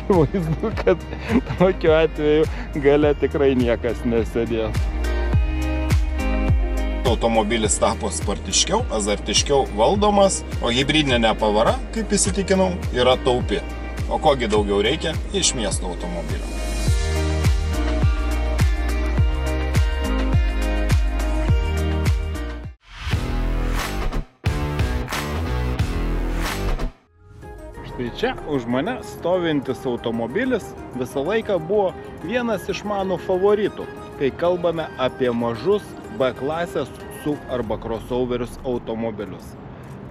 akivaizdu, kad tokiu atveju gale tikrai niekas nesėdėjo. Automobilis tapo spartiškiau, azartiškiau valdomas, o hibridinė nepavara, kaip įsitikinau, yra taupi. O kogi daugiau reikia iš miesto automobilio. Štai čia už mane stovintis automobilis visą laiką buvo vienas iš mano favoritų, kai kalbame apie mažus B klasės SUV arba crossoverius automobilius.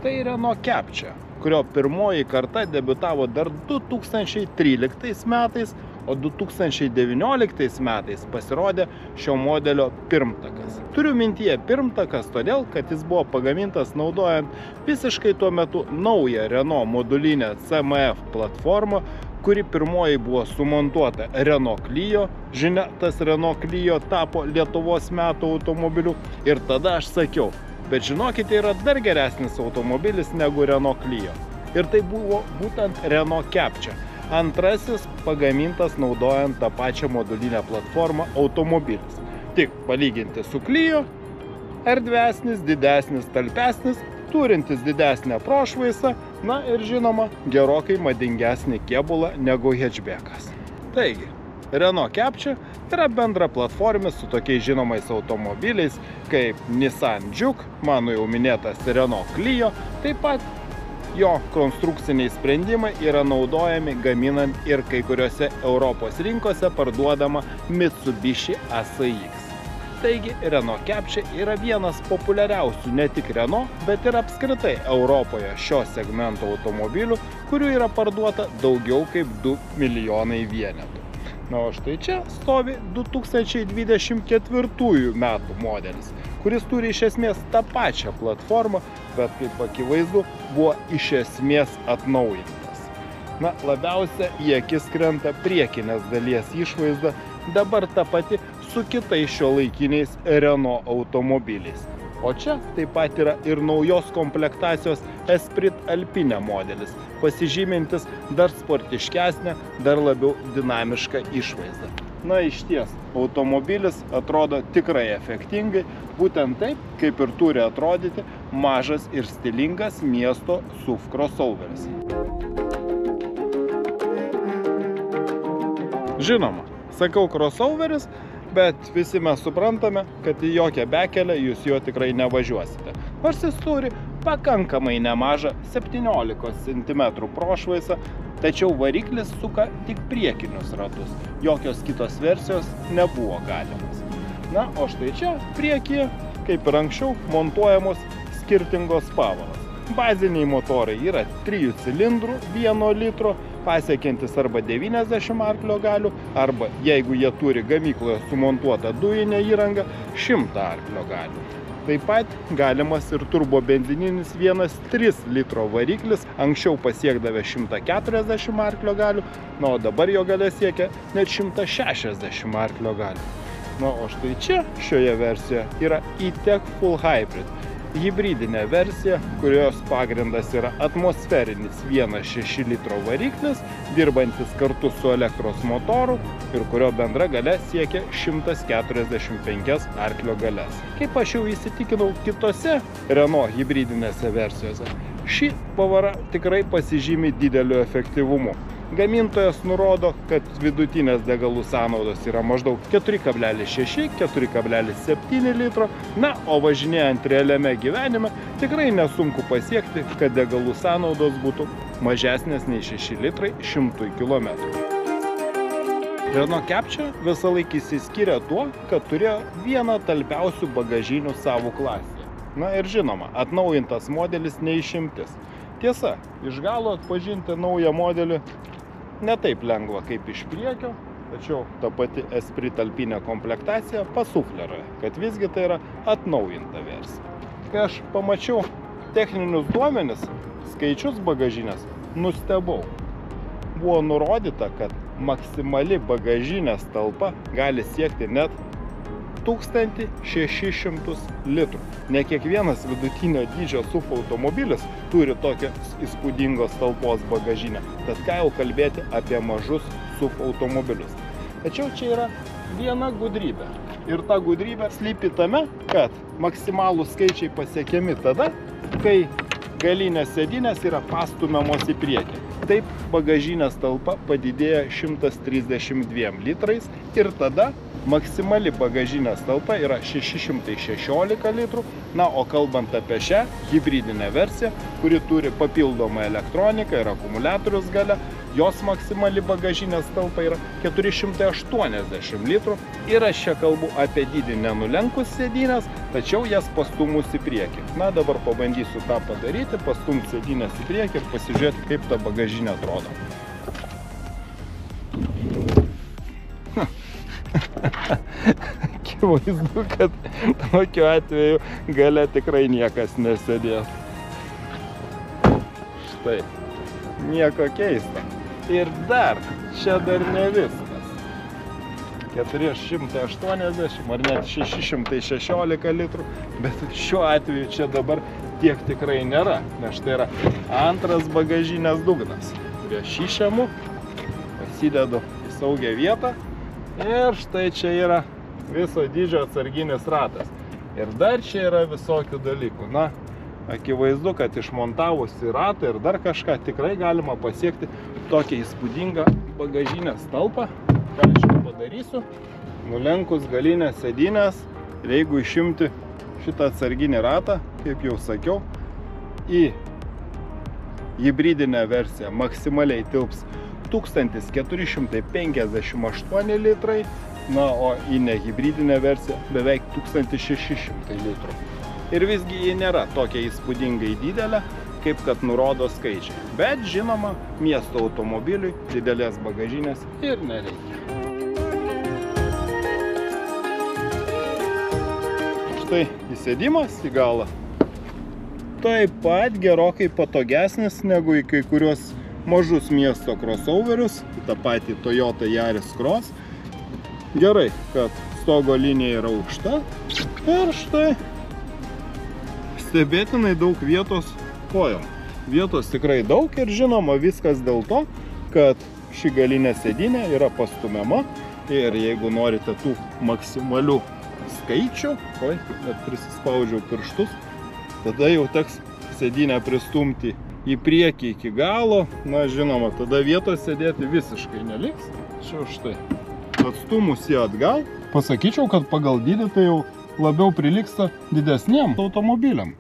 Tai Renault Captur, kurio pirmoji karta debiutavo dar 2013 metais, o 2019 metais pasirodė šio modelio pirmtakas. Turiu mintyje pirmtakas todėl, kad jis buvo pagamintas naudojant visiškai tuo metu naują Renault modulinę CMF platformą, kuri pirmoji buvo sumontuota Renault Clio. Žinia, tas Renault Clio tapo Lietuvos metų automobiliu. Ir tada aš sakiau, bet žinokite, yra dar geresnis automobilis negu Renault Clio. Ir tai buvo būtent Renault Captur. Antrasis pagamintas naudojant tą pačią modulinę platformą automobilis. Tik palyginti su Clio, erdvesnis, didesnis, talpesnis, turintis didesnę prošvaisą, na ir žinoma, gerokai madingesnį kėbulą negu hatchbackas. Taigi, Renault Captur yra bendra platformis su tokiais žinomais automobiliais kaip Nissan Juke, mano jau minėtas Renault Clio, taip pat jo konstrukciniai sprendimai yra naudojami gaminant ir kai kuriuose Europos rinkose parduodama Mitsubishi ASX. Taigi, Renault Captur yra vienas populiariausių ne tik Renault, bet ir apskritai Europoje šio segmento automobilių, kurių yra parduota daugiau kaip 2 milijonai vienetų. Na, o štai čia stovi 2024 metų modelis, kuris turi iš esmės tą pačią platformą, bet kaip akivaizdu buvo iš esmės atnaujintas. Na, labiausia į akis krenta priekinės dalies išvaizda, dabar ta pati su kitais šiuolaikiniais Renault automobiliais. O čia taip pat yra ir naujos komplektacijos Esprit Alpine modelis, pasižymintis dar sportiškesnę, dar labiau dinamišką išvaizdą. Na, išties, automobilis atrodo tikrai efektingai, būtent taip, kaip ir turi atrodyti mažas ir stilingas miesto SUV crossoveris. Žinoma, sakau crossoveris, bet visi mes suprantame, kad į jokią bekelę jūs jo tikrai nevažiuosite. Nors jis turi pakankamai nemažą 17 cm prošvaisą, tačiau variklis suka tik priekinius ratus. Jokios kitos versijos nebuvo galimos. Na, o štai čia priekyje, kaip ir anksčiau, montuojamos skirtingos pavaros. Baziniai motorai yra 3 cilindrų, 1 litro, pasiekiantis arba 90 arklio galių, arba, jeigu jie turi gamykloje sumontuotą dujinę įrangą, 100 arklio galių. Taip pat galimas ir turbobenzininis 1,3 litro variklis, anksčiau pasiekdavė 140 arklio galių, na, o dabar jo galia siekia net 160 arklio galių. Na, o štai čia, šioje versijoje, yra E-Tech Full Hybrid. Hibridinė versija, kurios pagrindas yra atmosferinis 1,6 litro variklis, dirbantis kartu su elektros motoru ir kurio bendra galia siekia 145 arklio galias. Kaip aš jau įsitikinau kitose Renault hibridinėse versijose, ši pavara tikrai pasižymi dideliu efektyvumu. Gamintojas nurodo, kad vidutinės degalų sąnaudos yra maždaug 4,6–4,7 litro, na, o važinėjant realiame gyvenime tikrai nesunku pasiekti, kad degalų sąnaudos būtų mažesnės nei 6 litrai 100 km. Renault Captur visą laiką išsiskyrė tuo, kad turėjo vieną talpiausių bagažinių savo klasėje. Na ir žinoma, atnaujintas modelis neišimtis. Tiesa, iš galo atpažinti naują modelį ne taip lengva kaip iš priekio, tačiau ta pati Esprit Alpine komplektacija pasufleruoja, kad visgi tai yra atnaujinta versija. Kai aš pamačiau techninius duomenis, skaičius bagažinės, nustebau. Buvo nurodyta, kad maksimali bagažinės talpa gali siekti net 1600 litrų. Ne kiekvienas vidutinio dydžio SUV automobilis turi tokios įspūdingos talpos bagažinę. Tad ką jau kalbėti apie mažus SUV automobilius. Tačiau čia yra viena gudrybė. Ir ta gudrybė slypi tame, kad maksimalūs skaičiai pasiekiami tada, kai galinės sėdynės yra pastumiamos į priekį. Taip bagažinės talpa padidėja 132 litrais ir tada maksimali bagažinės talpa yra 616 litrų. Na, o kalbant apie šią hibridinę versiją, kuri turi papildomą elektroniką ir akumuliatorius gale, jos maksimali bagažinės talpa yra 480 litrų. Ir aš čia kalbu apie dydį nenulenkus sėdynės, tačiau jas pastumus į priekį. Na, dabar pabandysiu tą padaryti, pastumti sėdynės į priekį ir pasižiūrėti, kaip ta bagažinė atrodo. Akivaizdu, kad tokiu atveju gale tikrai niekas nesėdės. Štai, nieko keista. Ir dar, čia dar ne viskas. 480 ar net 616 litrų, bet šiuo atveju čia dabar tiek tikrai nėra, nes štai yra antras bagažinės dugnas. Prieš išimu, pasidedu į saugią vietą ir štai čia yra viso dydžio atsarginis ratas. Ir dar čia yra visokių dalykų. Na, akivaizdu, kad išmontavusi ratą ir dar kažką tikrai galima pasiekti tokią įspūdingą bagažinės talpą. Ką aš jau padarysiu? Nulenkus galinės sėdynės ir jeigu išimti šitą atsarginį ratą, kaip jau sakiau, į hibridinę versiją maksimaliai tilps 1458 litrai, na, o į nehibridinę versiją beveik 1600 litrų. Ir visgi ji nėra tokia įspūdingai didelė, kaip kad nurodo skaičiai. Bet, žinoma, miesto automobiliui didelės bagažinės ir nereikia. Štai įsėdimas į galą taip pat gerokai patogesnis negu į kai kurios mažus miesto crossoverius, tą patį Toyota Yaris Cross. Gerai, kad stogo linija yra aukšta ir štai stebėtinai daug vietos kojom. Vietos tikrai daug ir žinoma viskas dėl to, kad ši galinė sėdynė yra pastumiama ir jeigu norite tų maksimalių skaičių, net prisispaudžiau pirštus, tada jau teks sėdynę pristumti į priekį iki galo. Na, žinoma, tada vietos sėdėti visiškai neliks. Čia štai atstumus ją atgal. Pasakyčiau, kad pagal dydį tai jau labiau priliksta didesniem automobiliam.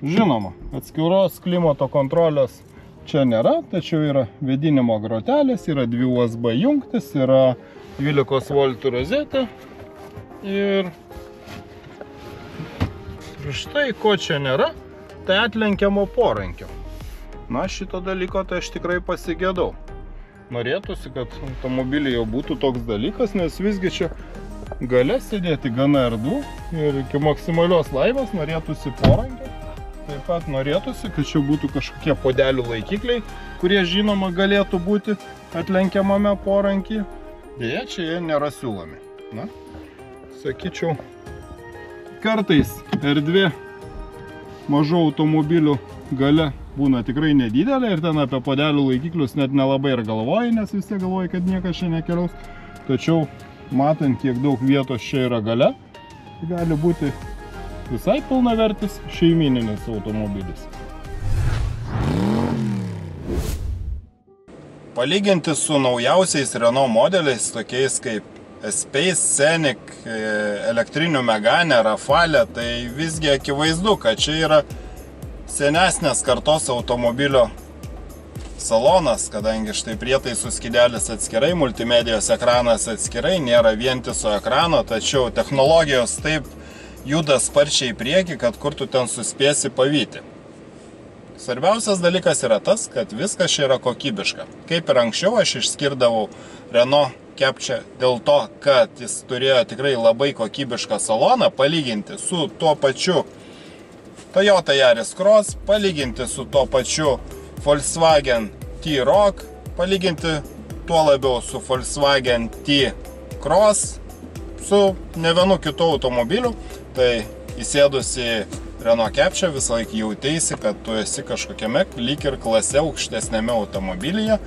Žinoma, atskiros klimato kontrolės čia nėra, tačiau yra vėdinimo grotelės, yra 2 USB jungtis, yra 12 voltų rozetė ir štai ko čia nėra, tai atlenkiamo porankio. Na, šito dalyko tai aš tikrai pasigėdau. Norėtųsi, kad automobilyje būtų toks dalykas, nes visgi čia gale sėdėti gana erdvu ir iki maksimalios laimės norėtųsi porankio. Taip pat norėtųsi, kad čia būtų kažkokie podelių laikikliai, kurie žinoma galėtų būti atlenkiamame porankyje. Deja, čia jie nėra siūlomi. Na, sakyčiau, kartais erdvė mažų automobilių gale būna tikrai nedidelė ir ten apie podelių laikiklius net nelabai ir galvoji, nes vis tiek galvoji, kad niekas čia nekeliaus. Tačiau, matant, kiek daug vietos čia yra gale, gali būti visai pilnavertis šeimyninis automobilis. Palyginti su naujausiais Renault modeliais, tokiais kaip Espace, Scenic, elektrinių Megane, Rafale, tai visgi akivaizdu, kad čia yra senesnės kartos automobilio salonas, kadangi štai prietaisų skydelis atskirai, multimedijos ekranas atskirai, nėra vientiso ekrano, tačiau technologijos taip juda sparčiai į priekį, kad kur tu ten suspėsi pavyti. Svarbiausias dalykas yra tas, kad viskas čia yra kokybiška. Kaip ir anksčiau aš išskirdavau Renault Captur dėl to, kad jis turėjo tikrai labai kokybišką saloną, palyginti su tuo pačiu Toyota Yaris Cross, palyginti su tuo pačiu Volkswagen T-Roc, palyginti tuo labiau su Volkswagen T Cross su ne vienu kitu automobiliu, tai įsėdus į Renault Capture visą laiką jauteisi, kad tu esi kažkokiame lyg ir klase aukštesnėme automobilyje.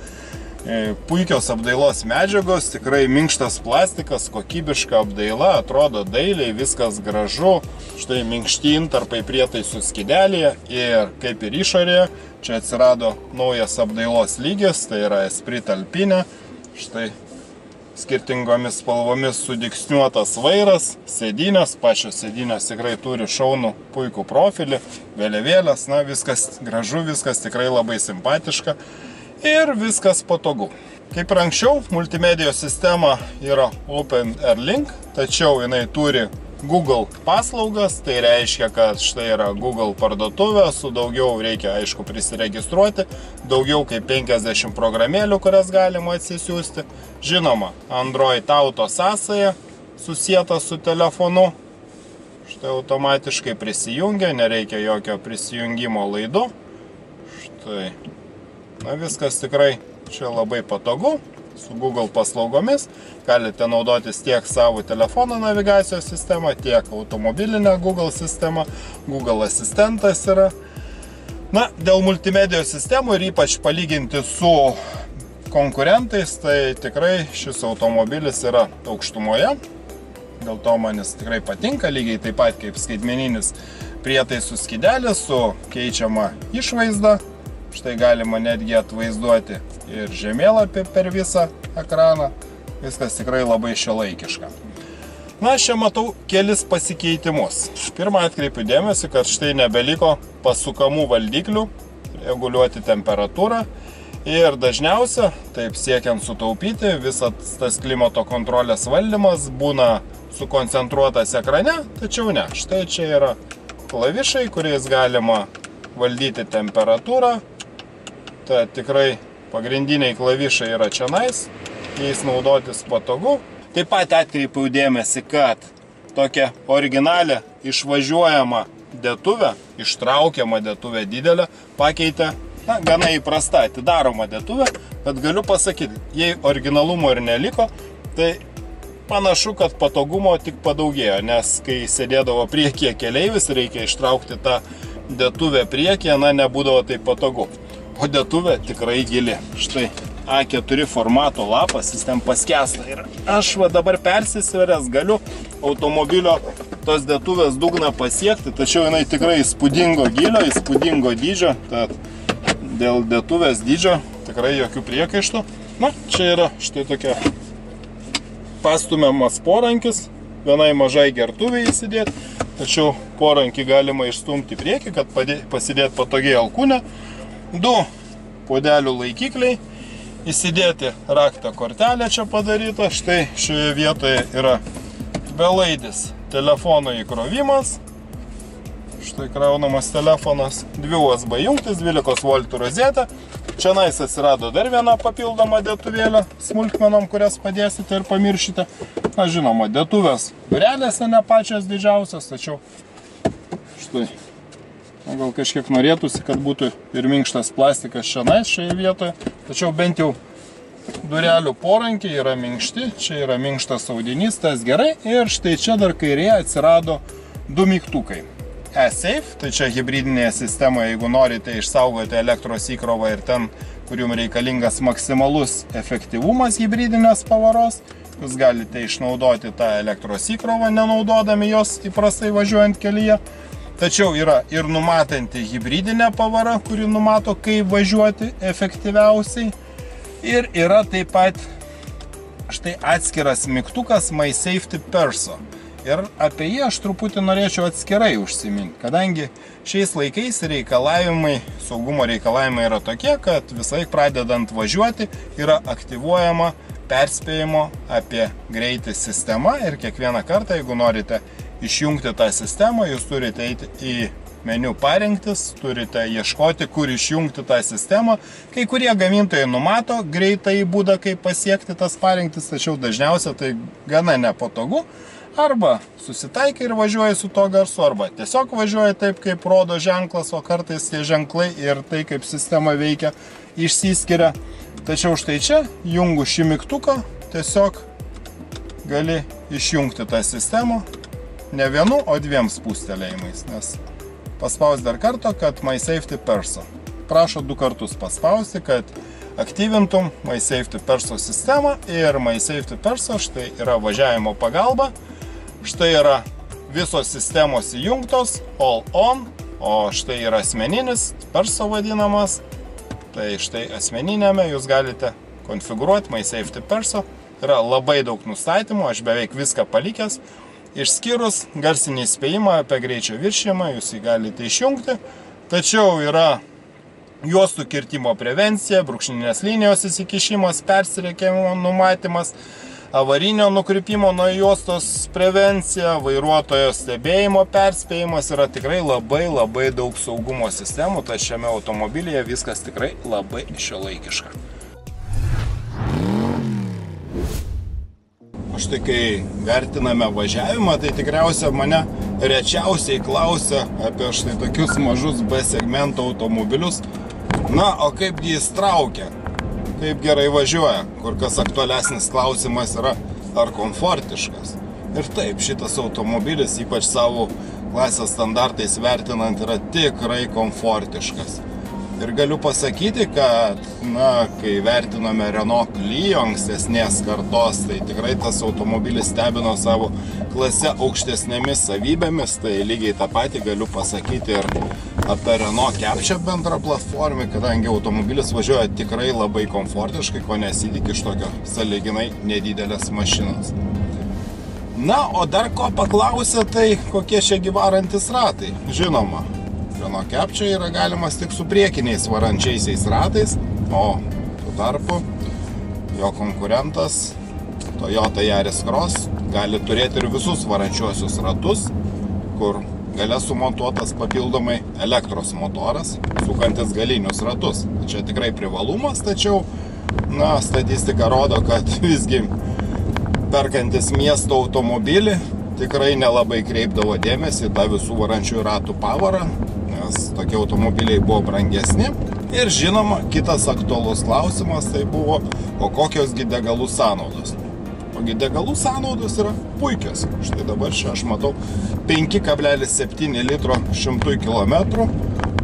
Puikios apdailos medžiagos, tikrai minkštas plastikas, kokybiška apdaila, atrodo dailiai, viskas gražu. Štai minkšti intarpai prietaisų skydelėje ir kaip ir išorėje, čia atsirado naujas apdailos lygis, tai yra Esprit Alpine. Štai skirtingomis spalvomis sudygsniuotas vairas, sėdynės, pačios sėdynės tikrai turi šaunų puikų profilį, vėliavėlės, na viskas gražu, viskas tikrai labai simpatiška. Ir viskas patogu. Kaip ir anksčiau, multimedijos sistema yra Open Air Link, tačiau jinai turi Google paslaugas, tai reiškia, kad štai yra Google parduotuvė, su daugiau reikia, aišku, prisiregistruoti, daugiau kaip 50 programėlių, kurias galima atsisiųsti. Žinoma, Android Auto sąsaja susieta su telefonu, štai automatiškai prisijungia, nereikia jokio prisijungimo laidu. Štai. Na, viskas tikrai čia labai patogu, su Google paslaugomis. Galite naudotis tiek savo telefono navigacijos sistemą, tiek automobilinę Google sistemą. Google asistentas yra. Na, dėl multimedijos sistemų ir ypač palyginti su konkurentais, tai tikrai šis automobilis yra aukštumoje. Dėl to man jis tikrai patinka, lygiai taip pat kaip skaitmeninis prietaisų skydelis su keičiama išvaizda. Štai galima netgi atvaizduoti ir žemėlapį per visą ekraną. Viskas tikrai labai šiuolaikiška. Na, aš čia matau kelis pasikeitimus. Pirmą atkreipiu dėmesį, kad štai nebeliko pasukamų valdiklių, reguliuoti temperatūrą. Ir dažniausia, taip siekiant sutaupyti, visas tas klimato kontrolės valdymas būna sukoncentruotas ekrane, tačiau ne. Štai čia yra klavišai, kuriais galima valdyti temperatūrą. Tai tikrai pagrindiniai klavišai yra čionais, jais naudotis patogu. Taip pat atkreipiau dėmesį, kad tokia originalią išvažiuojama dėtuvę, ištraukiamą dėtuvę didelę, pakeitė gana įprasta atidaroma dėtuvė, bet galiu pasakyti, jei originalumo ir neliko, tai panašu, kad patogumo tik padaugėjo, nes kai sėdėdavo priekyje keleivis, reikia ištraukti tą dėtuvę priekyje, na, nebūdavo taip patogu. O dėtuvė tikrai gili. Štai A4 formato lapas, jis ten paskęsta. Ir aš va dabar persisveręs galiu automobilio tos dėtuvės dugną pasiekti, tačiau jinai tikrai įspūdingo gilio, įspūdingo dydžio. Tad dėl dėtuvės dydžio tikrai jokių priekaištų. Na, čia yra štai tokia pastumiamas porankis, vienai mažai gertuviai įsidėti, tačiau porankį galima išstumti į priekį, kad pasidėti patogiai alkūnę. 2 puodelių laikikliai, įsidėti raktą kortelę čia padaryta. Štai šioje vietoje yra belaidis telefono įkrovimas. Štai kraunamas telefonas, 2 USB jungtis, 12 V rozetė. Čianais atsirado dar viena papildoma dėtuvėlė smulkmenom, kurias padėsite ir pamiršite. Na, žinoma, dėtuvės durelėse ne pačios didžiausios, tačiau štai. Gal kažkiek norėtųsi, kad būtų ir minkštas plastikas čianais šioje vietoje. Tačiau bent jau durelių porankiai yra minkšti, čia yra minkštas audinys, tas gerai. Ir štai čia dar kairėje atsirado 2 mygtukai. E-Safe, tai čia hibridinėje sistemoje, jeigu norite išsaugoti elektros įkrovą ir ten, kur jums reikalingas maksimalus efektyvumas hibridinės pavaros, jūs galite išnaudoti tą elektros įkrovą, nenaudodami jos įprastai važiuojant kelyje. Tačiau yra ir numatanti hibridinė pavara, kuri numato, kaip važiuoti efektyviausiai. Ir yra taip pat štai atskiras mygtukas My Safety Perso. Ir apie jį aš truputį norėčiau atskirai užsiminti, kadangi šiais laikais reikalavimai, saugumo reikalavimai yra tokie, kad visai pradedant važiuoti yra aktyvuojama perspėjimo apie greitį sistema ir kiekvieną kartą, jeigu norite išjungti tą sistemą, jūs turite eiti į meniu parinktis, turite ieškoti, kur išjungti tą sistemą. Kai kurie gamintojai numato greitąjį būdą, kaip pasiekti tas parinktis, tačiau dažniausiai tai gana nepatogu. Arba susitaikai ir važiuoji su to garsu, arba tiesiog važiuoji taip, kaip rodo ženklas, o kartais tie ženklai ir tai, kaip sistema veikia, išsiskiria. Tačiau štai čia, jungu šį mygtuką, tiesiog gali išjungti tą sistemą ne vienu, o dviem spustelėjimais, nes paspaus dar kartą, kad My Safety Perso. Prašo 2 kartus paspausti, kad aktyvintum My Safety Perso sistemą ir My Safety Perso štai yra važiavimo pagalba, štai yra visos sistemos įjungtos, all on, o štai yra asmeninis Perso vadinamas, tai štai asmeninėme jūs galite konfigūruoti My Safety Perso, yra labai daug nustatymų, aš beveik viską palikęs, išskyrus garsinį įspėjimą apie greičio viršijimą, jūs jį galite išjungti, tačiau yra juostų kirtimo prevencija, brūkšninės linijos įsikišimas, persirėkimo numatymas, avarinio nukrypimo nuo juostos prevencija, vairuotojo stebėjimo perspėjimas, yra tikrai labai daug saugumo sistemų, tai šiame automobilyje viskas tikrai labai šiuolaikiška. Štai kai vertiname važiavimą, tai tikriausiai mane rečiausiai klausia apie štai tokius mažus B segmento automobilius. Na, o kaip jis traukia, kaip gerai važiuoja, kur kas aktualesnis klausimas yra, ar komfortiškas. Ir taip, šitas automobilis, ypač savo klasės standartais vertinant, yra tikrai komfortiškas. Ir galiu pasakyti, kad, na, kai vertinome Renault Clio ankstesnės kartos, tai tikrai tas automobilis stebino savo klase aukštesnėmis savybėmis, tai lygiai tą patį galiu pasakyti ir apie Renault Capture bendrą platformą, kadangi automobilis važiuoja tikrai labai komfortiškai, ko nesitikė iš tokio sąlyginai nedidelės mašinos. Na, o dar ko paklausė, tai kokie šiagi varantis ratai. Žinoma, Renault Capture yra galimas tik su priekiniais varančiaisiais ratais, o tuo tarpu jo konkurentas Toyota Yaris Cross gali turėti ir visus varančiuosius ratus, kur gale sumontuotas papildomai elektros motoras, sukantis galinius ratus. Čia tikrai privalumas, tačiau, na, statistika rodo, kad visgi perkantis miesto automobilį tikrai nelabai kreipdavo dėmesį tą visų varančiųjų ratų pavarą, nes tokie automobiliai buvo brangesni. Ir žinoma, kitas aktualus klausimas tai buvo, o kokiosgi degalų sąnaudos. Ogi degalų sąnaudos yra puikios. Štai dabar čia aš matau 5,7 litro 100 km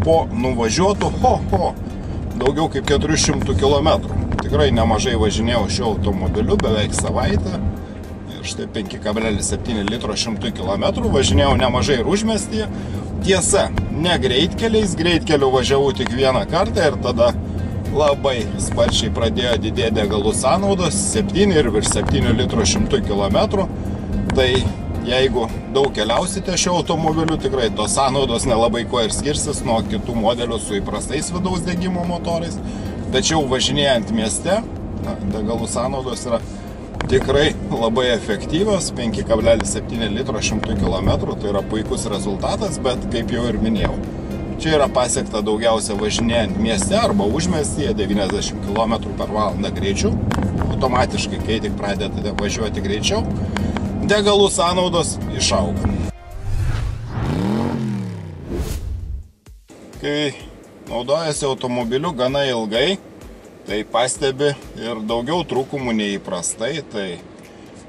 po nuvažiuotų, daugiau kaip 400 km. Tikrai nemažai važinėjau šiuo automobiliu, beveik savaitę. Ir štai 5,7 litro 100 km važinėjau nemažai ir užmiestyje. Tiesa, ne greitkeliais, greitkeliu važiavau tik vieną kartą ir tada labai sparčiai pradėjo didėti degalų sąnaudos, 7 ir virš 7 litrų 100 km. Tai jeigu daug keliausite šio automobiliu, tikrai tos sąnaudos nelabai kuo ir skirsis nuo kitų modelių su įprastais vidaus degimo motorais. Tačiau važinėjant mieste, degalų sąnaudos yra tikrai labai efektyvios, 5,7 litro 100 km, tai yra puikus rezultatas, bet kaip jau ir minėjau, čia yra pasiekta daugiausia važinėjant mieste arba užmiestyje 90 km/h greičiu. Automatiškai, kai tik pradedate važiuoti greičiau, degalų sąnaudos išauga. Kai naudojasi automobiliu gana ilgai, tai pastebi ir daugiau trūkumų neįprastai, tai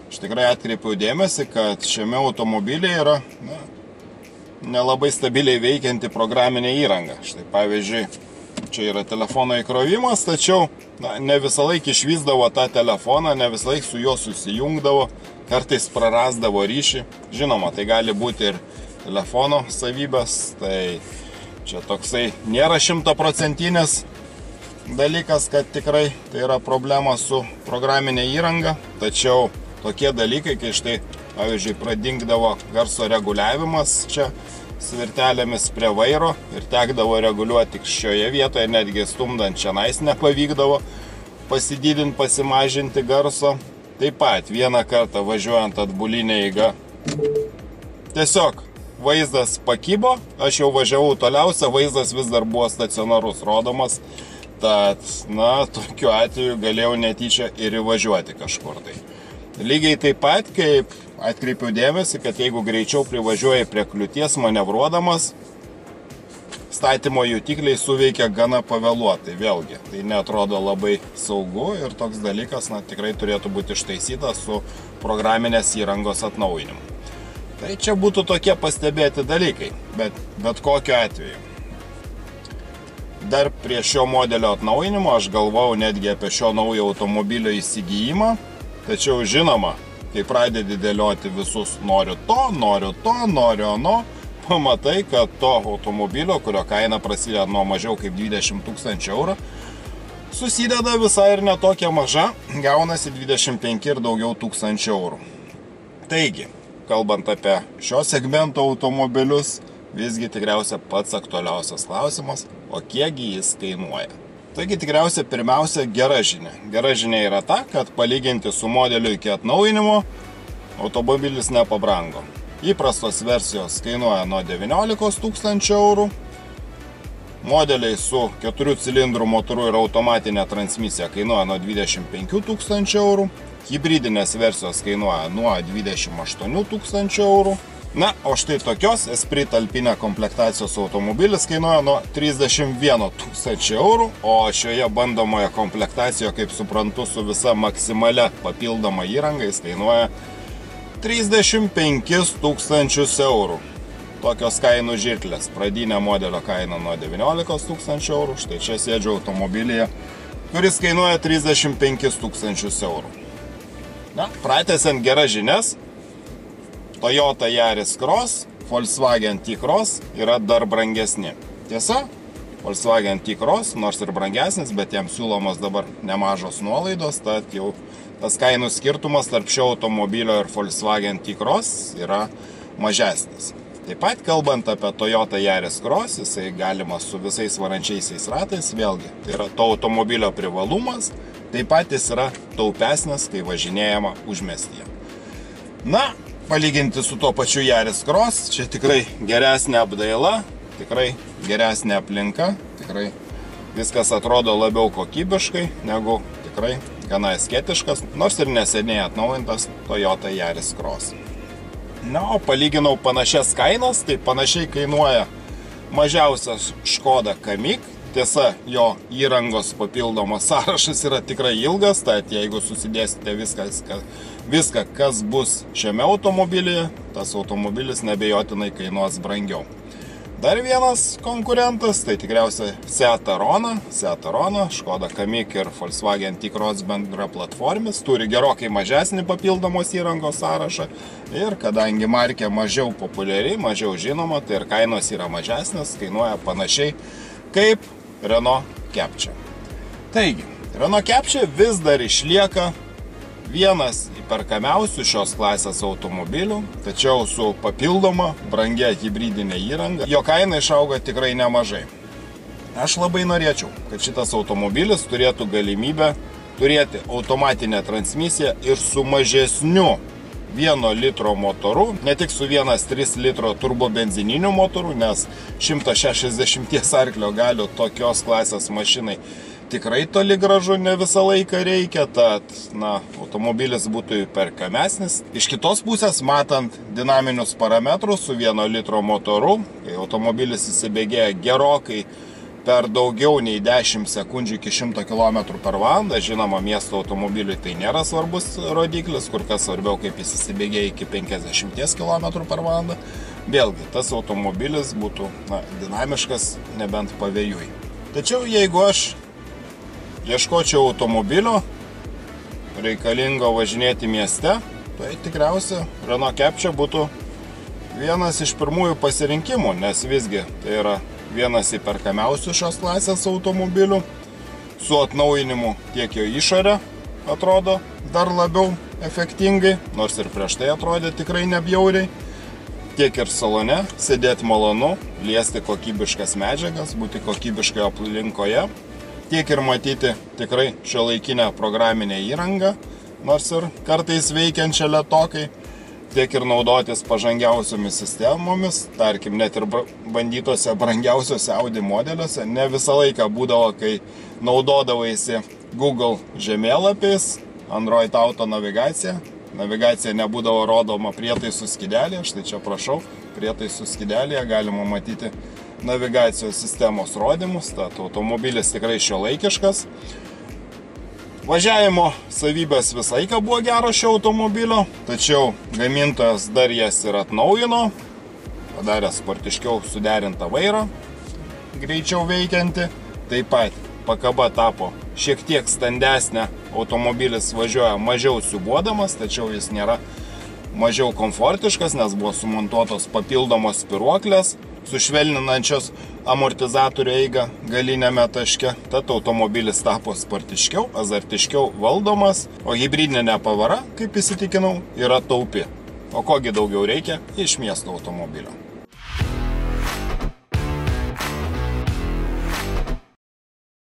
aš tikrai atkreipiau dėmesį, kad šiame automobilyje yra nelabai stabiliai veikianti programinė įranga. Štai pavyzdžiui, čia yra telefono įkrovimas, tačiau ne visą laiką išvysdavo tą telefoną, ne visą laiką su juo susijungdavo, kartais prarasdavo ryšį. Žinoma, tai gali būti ir telefono savybės, tai čia toksai nėra 100% dalykas, kad tikrai tai yra problema su programinė įranga, tačiau tokie dalykai, kai štai, pavyzdžiui, pradingdavo garso reguliavimas čia svirtelėmis prie vairo ir tekdavo reguliuoti tik šioje vietoje, netgi stumdant čianais nepavykdavo pasididinti, pasimažinti garso. Taip pat vieną kartą važiuojant atbulinę eigą, tiesiog vaizdas pakibo, aš jau važiavau toliausia, vaizdas vis dar buvo stacionarus rodomas. Tad, tokiu atveju galėjau netyčia ir įvažiuoti kažkur tai. Lygiai taip pat, kaip atkreipiau dėmesį, kad jeigu greičiau privažiuoji prie kliūties manevruodamas, statymo jutikliai suveikia gana pavėluotai. Vėlgi, tai neatrodo labai saugu ir toks dalykas tikrai turėtų būti ištaisytas su programinės įrangos atnaujinimu. Tai čia būtų tokie pastebėti dalykai, bet kokiu atveju. Dar prie šio modelio atnaujinimo aš galvojau netgi apie šio naujo automobilio įsigijimą, tačiau žinoma, kai pradedi dėlioti visus noriu to, noriu ano, pamatai, kad to automobilio, kurio kaina prasideda nuo mažiau kaip 20 000 eurų, susideda visai ir netokia maža, gaunasi 25 ir daugiau tūkstančių eurų. Taigi, kalbant apie šio segmento automobilius, visgi tikriausia pats aktualiausias klausimas, o kiekgi jis kainuoja. Taigi tikriausia pirmiausia gera žinia. Gera žinia yra ta, kad palyginti su modeliu iki atnaujinimo, automobilis nepabrango. Įprastos versijos kainuoja nuo 19 000 eurų, modeliai su 4 cilindrų motoru ir automatinė transmisija kainuoja nuo 25 000 eurų, hibridinės versijos kainuoja nuo 28 000 eurų. Na, o štai tokios Esprit talpinė komplektacijos automobilis kainuoja nuo 31 000 eurų, o šioje bandomoje komplektacijoje, kaip suprantu, su visa maksimalia papildoma įranga, jis kainuoja 35 000 eurų. Tokios kainų žirklės. Pradinė modelio kaina nuo 19 000 eurų, štai čia sėdžiu automobilyje, kuris kainuoja 35 000 eurų. Na, pratęsiant geras žinias, Toyota Yaris Cross, Volkswagen T-Cross yra dar brangesni. Tiesa, Volkswagen T-Cross, nors ir brangesnis, bet jam siūlomos dabar nemažos nuolaidos, tad jau tas kainų skirtumas tarp šio automobilio ir Volkswagen T-Cross yra mažesnis. Taip pat, kalbant apie Toyota Yaris Cross, jisai galimas su visais varančiaisiais ratais, vėlgi, tai yra to automobilio privalumas, taip pat jis yra taupesnis, kai važinėjama užmiestyje. Na, palyginti su tuo pačiu Yaris Cross, čia tikrai geresnė apdaila, tikrai geresnė aplinka, tikrai viskas atrodo labiau kokybiškai negu tikrai gana estetiškas, nors ir neseniai atnaujintas Toyota Yaris Cross. Na, o palyginau panašias kainas, tai panašiai kainuoja mažiausias Škoda Kamiq. Tiesa, jo įrangos papildomas sąrašas yra tikrai ilgas, tad jeigu susidėsite viską, kas bus šiame automobilyje, tas automobilis nebejotinai kainuos brangiau. Dar vienas konkurentas, tai tikriausiai Seat Arona, Škoda Kamiq ir Volkswagen T-Cross bendra platformis, turi gerokai mažesnį papildomos įrangos sąrašą ir kadangi markė mažiau populiari, mažiau žinoma, tai ir kainos yra mažesnės, kainuoja panašiai kaip Renault Captur. Taigi, Renault Captur vis dar išlieka vienas įperkamiausių šios klasės automobilių, tačiau su papildoma brangia hibridinė įranga, jo kaina išauga tikrai nemažai. Aš labai norėčiau, kad šitas automobilis turėtų galimybę turėti automatinę transmisiją ir su mažesniu 1 litro motoru, ne tik su 1,3 litro turbobenzininiu motoru, nes 160 arklio galių tokios klasės mašinai tikrai toli gražu ne visą laiką reikia, tad automobilis būtų įperkamesnis. Iš kitos pusės, matant dinaminius parametrus su 1 litro motoru, kai automobilis įsibėgėja gerokai per daugiau nei 10 sekundžių iki 100 km/h, žinoma, miesto automobiliui tai nėra svarbus rodiklis, kur kas svarbiau, kaip jis įsibėgėja iki 50 km/h. Vėlgi, tas automobilis būtų dinamiškas, nebent pavėjui. Tačiau jeigu aš ieškočiau automobilio reikalingo važinėti mieste, tai tikriausiai Renault Captur būtų vienas iš pirmųjų pasirinkimų, nes visgi tai yra vienas įperkamiausių šios klasės automobilių. Su atnaujinimu tiek jo išorė atrodo dar labiau efektingai, nors ir prieš tai atrodė tikrai nebjauriai. Tiek ir salone sėdėti malonu, liesti kokybiškas medžiagas, būti kokybiškai aplinkoje. Tiek ir matyti tikrai šiuolaikinę programinę įrangą, nors ir kartais veikiančią lėtokai, tiek ir naudotis pažangiausiomis sistemomis, tarkim, net ir bandytose brangiausiose Audi modeliuose. Ne visą laiką būdavo, kai naudodavaisi Google žemėlapiais, Android Auto navigacija. Navigacija nebūdavo rodoma prietaisų skydelėje, štai čia prašau, prietaisų skydelėje galima matyti navigacijos sistemos rodymus, tad automobilis tikrai šiuolaikiškas. Važiavimo savybės visą laiką buvo geros šio automobilio, tačiau gamintojas dar jas ir atnaujino, padarė sportiškiau suderintą vairą, greičiau veikianti. Taip pat pakaba tapo šiek tiek standesnė, automobilis važiuoja mažiau siūbuodamas, tačiau jis nėra mažiau komfortiškas, nes buvo sumontuotos papildomos spyruoklės, sušvelninančios amortizatorių eigą galinėme taške. Tad automobilis tapo spartiškiau, azartiškiau valdomas, o hibridinė pavara, kaip įsitikinau, yra taupi. O kogi daugiau reikia iš miesto automobilio.